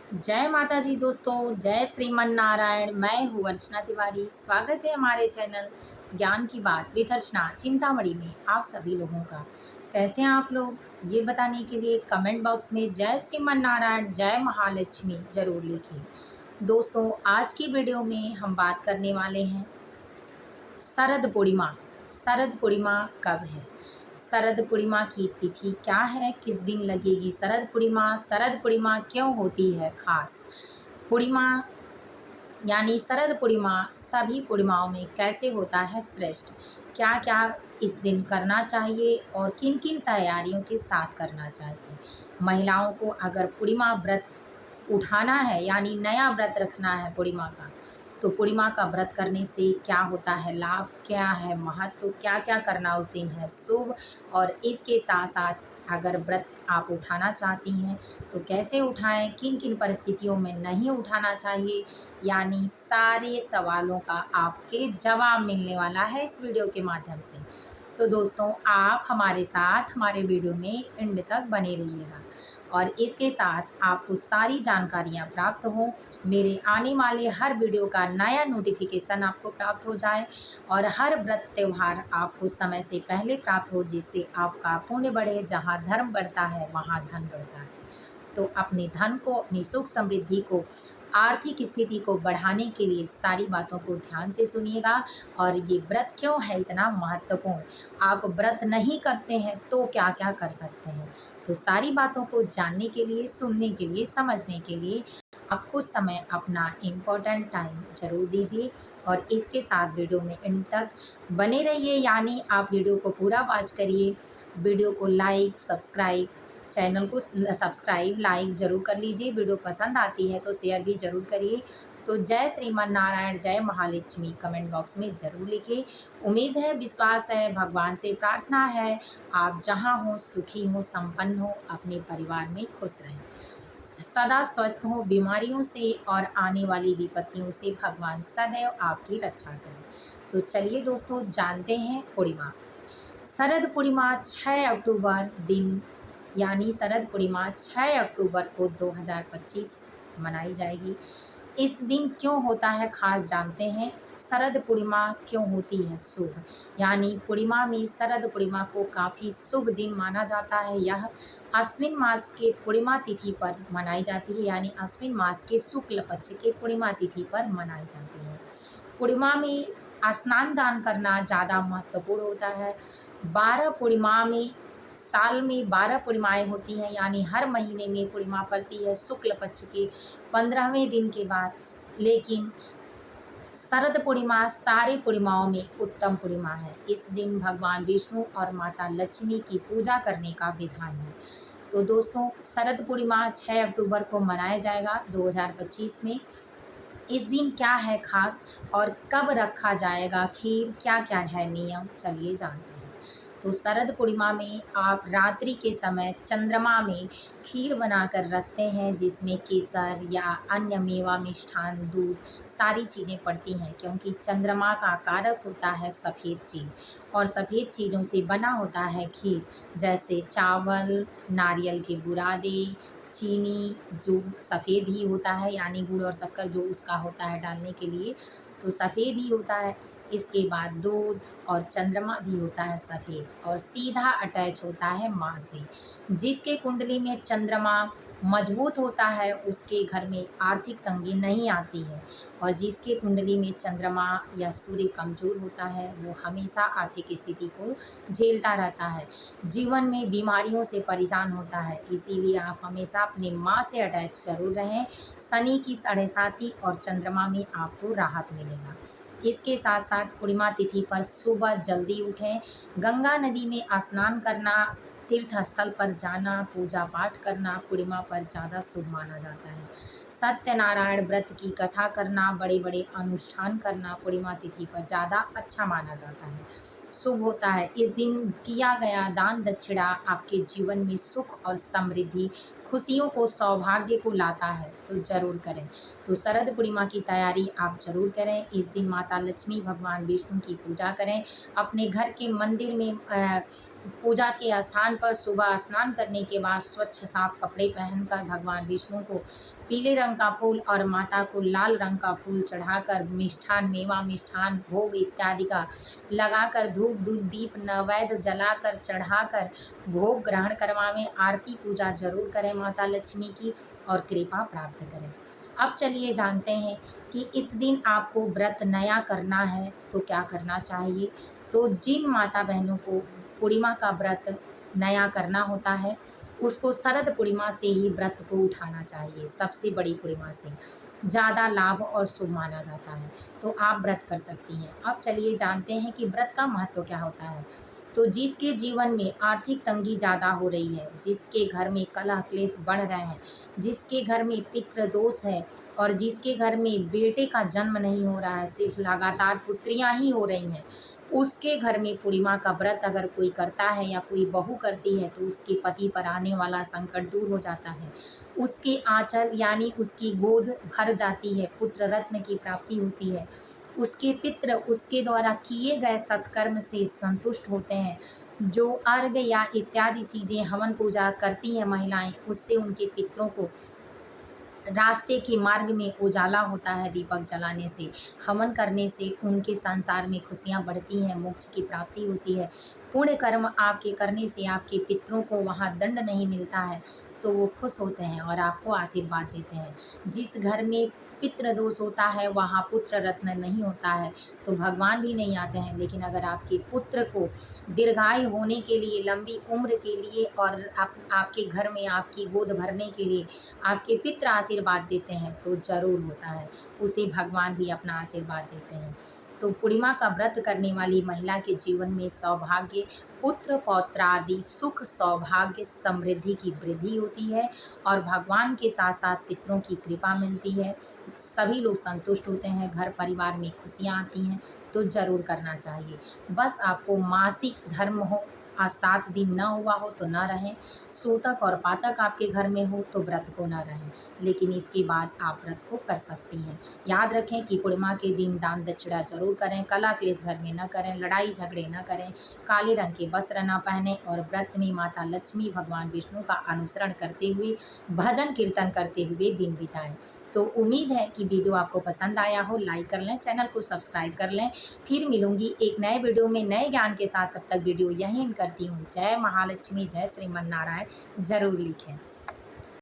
जय माता जी दोस्तों, जय श्रीमन नारायण। मैं हूँ अर्चना तिवारी। स्वागत है हमारे चैनल ज्ञान की बात विद अर्चना चिंतामणि में आप सभी लोगों का। कैसे हैं आप लोग, ये बताने के लिए कमेंट बॉक्स में जय श्रीमन नारायण जय महालक्ष्मी जरूर लिखिए। दोस्तों, आज की वीडियो में हम बात करने वाले हैं शरद पूर्णिमा। शरद पूर्णिमा कब है, शरद पूर्णिमा की तिथि क्या है, किस दिन लगेगी शरद पूर्णिमा, शरद पूर्णिमा क्यों होती है खास, पूर्णिमा यानी शरद पूर्णिमा सभी पूर्णिमाओं में कैसे होता है श्रेष्ठ, क्या क्या इस दिन करना चाहिए और किन किन तैयारियों के साथ करना चाहिए। महिलाओं को अगर पूर्णिमा व्रत उठाना है यानी नया व्रत रखना है पूर्णिमा का, तो पूर्णिमा का व्रत करने से क्या होता है लाभ, क्या है महत्व, तो क्या क्या करना उस दिन है शुभ। और इसके साथ साथ अगर व्रत आप उठाना चाहती हैं तो कैसे उठाएं, किन किन परिस्थितियों में नहीं उठाना चाहिए, यानी सारे सवालों का आपके जवाब मिलने वाला है इस वीडियो के माध्यम से। तो दोस्तों, आप हमारे साथ हमारे वीडियो में एंड तक बने रहिएगा और इसके साथ आपको सारी जानकारियाँ प्राप्त हो, मेरे आने वाले हर वीडियो का नया नोटिफिकेशन आपको प्राप्त हो जाए और हर व्रत त्यौहार आपको समय से पहले प्राप्त हो, जिससे आपका पुण्य बढ़े। जहाँ धर्म बढ़ता है वहाँ धन बढ़ता है। तो अपने धन को, अपनी सुख समृद्धि को, आर्थिक स्थिति को बढ़ाने के लिए सारी बातों को ध्यान से सुनिएगा। और ये व्रत क्यों है इतना महत्वपूर्ण, आप व्रत नहीं करते हैं तो क्या क्या कर सकते हैं, तो सारी बातों को जानने के लिए, सुनने के लिए, समझने के लिए आप कुछ समय अपना इम्पोर्टेंट टाइम जरूर दीजिए और इसके साथ वीडियो में एंड तक बने रहिए। यानी आप वीडियो को पूरा वॉच करिए, वीडियो को लाइक सब्सक्राइब, चैनल को सब्सक्राइब लाइक ज़रूर कर लीजिए। वीडियो पसंद आती है तो शेयर भी ज़रूर करिए। तो जय श्रीमन नारायण जय महालक्ष्मी कमेंट बॉक्स में ज़रूर लिखिए। उम्मीद है, विश्वास है, भगवान से प्रार्थना है आप जहां हो सुखी हो, संपन्न हो, अपने परिवार में खुश रहें, सदा स्वस्थ हो, बीमारियों से और आने वाली विपत्तियों से भगवान सदैव आपकी रक्षा करें। तो चलिए दोस्तों, जानते हैं पूर्णिमा। शरद पूर्णिमा 6 अक्टूबर दिन, यानी शरद पूर्णिमा 6 अक्टूबर को 2025 मनाई जाएगी। इस दिन क्यों होता है खास, जानते हैं। शरद पूर्णिमा क्यों होती है शुभ, यानी पूर्णिमा में शरद पूर्णिमा को काफ़ी शुभ दिन माना जाता है। यह अश्विन मास के पूर्णिमा तिथि पर मनाई जाती है, यानी अश्विन मास के शुक्ल पक्ष के पूर्णिमा तिथि पर मनाई जाती है। पूर्णिमा में स्नान दान करना ज़्यादा महत्वपूर्ण होता है। 12 पूर्णिमा में, साल में 12 पूर्णिमाएँ होती हैं, यानी हर महीने में पूर्णिमा पड़ती है शुक्ल पक्ष के 15वें दिन के बाद। लेकिन शरद पूर्णिमा सारी पूर्णिमाओं में उत्तम पूर्णिमा है। इस दिन भगवान विष्णु और माता लक्ष्मी की पूजा करने का विधान है। तो दोस्तों, शरद पूर्णिमा 6 अक्टूबर को मनाया जाएगा 2025 में। इस दिन क्या है खास और कब रखा जाएगा खीर, क्या क्या है नियम, चलिए जानते हैं। तो शरद पूर्णिमा में आप रात्रि के समय चंद्रमा में खीर बनाकर रखते हैं, जिसमें केसर या अन्य मेवा, मिष्ठान, दूध सारी चीज़ें पड़ती हैं, क्योंकि चंद्रमा का कारक होता है सफ़ेद चीज़ और सफ़ेद चीज़ों से बना होता है खीर, जैसे चावल, नारियल के बुरादे, चीनी जो सफ़ेद ही होता है, यानी गुड़ और शक्कर जो उसका होता है डालने के लिए, तो सफ़ेद ही होता है। इसके बाद दूध और चंद्रमा भी होता है सफ़ेद और सीधा अटैच होता है माँ से। जिसके कुंडली में चंद्रमा मजबूत होता है उसके घर में आर्थिक तंगी नहीं आती है, और जिसके कुंडली में चंद्रमा या सूर्य कमज़ोर होता है वो हमेशा आर्थिक स्थिति को झेलता रहता है, जीवन में बीमारियों से परेशान होता है। इसीलिए आप हमेशा अपने माँ से अटैच जरूर रहें। शनि की साढ़े साती और चंद्रमा में आपको राहत मिलेगा। इसके साथ साथ पूर्णिमा तिथि पर सुबह जल्दी उठें, गंगा नदी में स्नान करना, तीर्थ स्थल पर जाना, पूजा पाठ करना पूर्णिमा पर ज़्यादा शुभ माना जाता है। सत्यनारायण व्रत की कथा करना, बड़े बड़े अनुष्ठान करना पूर्णिमा तिथि पर ज़्यादा अच्छा माना जाता है, शुभ होता है। इस दिन किया गया दान दक्षिणा आपके जीवन में सुख और समृद्धि, खुशियों को, सौभाग्य को लाता है, तो ज़रूर करें। तो शरद पूर्णिमा की तैयारी आप ज़रूर करें। इस दिन माता लक्ष्मी, भगवान विष्णु की पूजा करें। अपने घर के मंदिर में पूजा के स्थान पर सुबह स्नान करने के बाद स्वच्छ साफ कपड़े पहनकर भगवान विष्णु को पीले रंग का फूल और माता को लाल रंग का फूल चढ़ाकर मिष्ठान मेवा मिष्ठान भोग इत्यादि का लगाकर धूप दूध दीप नैवेद्य जलाकर चढ़ाकर भोग ग्रहण करवावें। आरती पूजा जरूर करें माता लक्ष्मी की और कृपा प्राप्त करें। अब चलिए जानते हैं कि इस दिन आपको व्रत नया करना है तो क्या करना चाहिए। तो जिन माता बहनों को पूर्णिमा का व्रत नया करना होता है उसको शरद पूर्णिमा से ही व्रत को उठाना चाहिए। सबसे बड़ी पूर्णिमा से ज़्यादा लाभ और शुभ माना जाता है, तो आप व्रत कर सकती हैं। अब चलिए जानते हैं कि व्रत का महत्व क्या होता है। तो जिसके जीवन में आर्थिक तंगी ज़्यादा हो रही है, जिसके घर में कलह क्लेश बढ़ रहे हैं, जिसके घर में पितृ दोष है और जिसके घर में बेटे का जन्म नहीं हो रहा है, सिर्फ लगातार पुत्रियां ही हो रही हैं, उसके घर में पूर्णिमा का व्रत अगर कोई करता है या कोई बहू करती है तो उसके पति पर आने वाला संकट दूर हो जाता है, उसके आंचल यानी उसकी गोद भर जाती है, पुत्र रत्न की प्राप्ति होती है, उसके पितृ उसके द्वारा किए गए सत्कर्म से संतुष्ट होते हैं। जो अर्घ या इत्यादि चीज़ें हवन पूजा करती हैं महिलाएं, उससे उनके पितरों को रास्ते के मार्ग में उजाला होता है। दीपक जलाने से, हवन करने से उनके संसार में खुशियाँ बढ़ती हैं, मोक्ष की प्राप्ति होती है। पुण्य कर्म आपके करने से आपके पितरों को वहाँ दंड नहीं मिलता है तो वो खुश होते हैं और आपको आशीर्वाद देते हैं। जिस घर में पितृ दोष होता है वहाँ पुत्र रत्न नहीं होता है तो भगवान भी नहीं आते हैं। लेकिन अगर आपके पुत्र को दीर्घायु होने के लिए, लंबी उम्र के लिए और आपके घर में आपकी गोद भरने के लिए आपके पितृ आशीर्वाद देते हैं तो जरूर होता है, उसे भगवान भी अपना आशीर्वाद देते हैं। तो पूर्णिमा का व्रत करने वाली महिला के जीवन में सौभाग्य, पुत्र पौत्र आदि सुख सौभाग्य समृद्धि की वृद्धि होती है और भगवान के साथ साथ पितरों की कृपा मिलती है। सभी लोग संतुष्ट होते हैं, घर परिवार में खुशियाँ आती हैं, तो जरूर करना चाहिए। बस आपको मासिक धर्म हो, आज 7 दिन न हुआ हो तो न रहें, सूतक और पातक आपके घर में हो तो व्रत को न रहें, लेकिन इसके बाद आप व्रत को कर सकती हैं। याद रखें कि पूर्णिमा के दिन दान दक्षिणा जरूर करें, कलह क्लेश घर में न करें, लड़ाई झगड़े न करें, काले रंग के वस्त्र न पहनें और व्रत में माता लक्ष्मी भगवान विष्णु का अनुसरण करते हुए भजन कीर्तन करते हुए दिन बिताएं। तो उम्मीद है कि वीडियो आपको पसंद आया हो। लाइक कर लें, चैनल को सब्सक्राइब कर लें। फिर मिलूंगी एक नए वीडियो में नए ज्ञान के साथ। तब तक वीडियो यहीं करती हूँ। जय महालक्ष्मी, जय श्रीमन नारायण जरूर लिखें।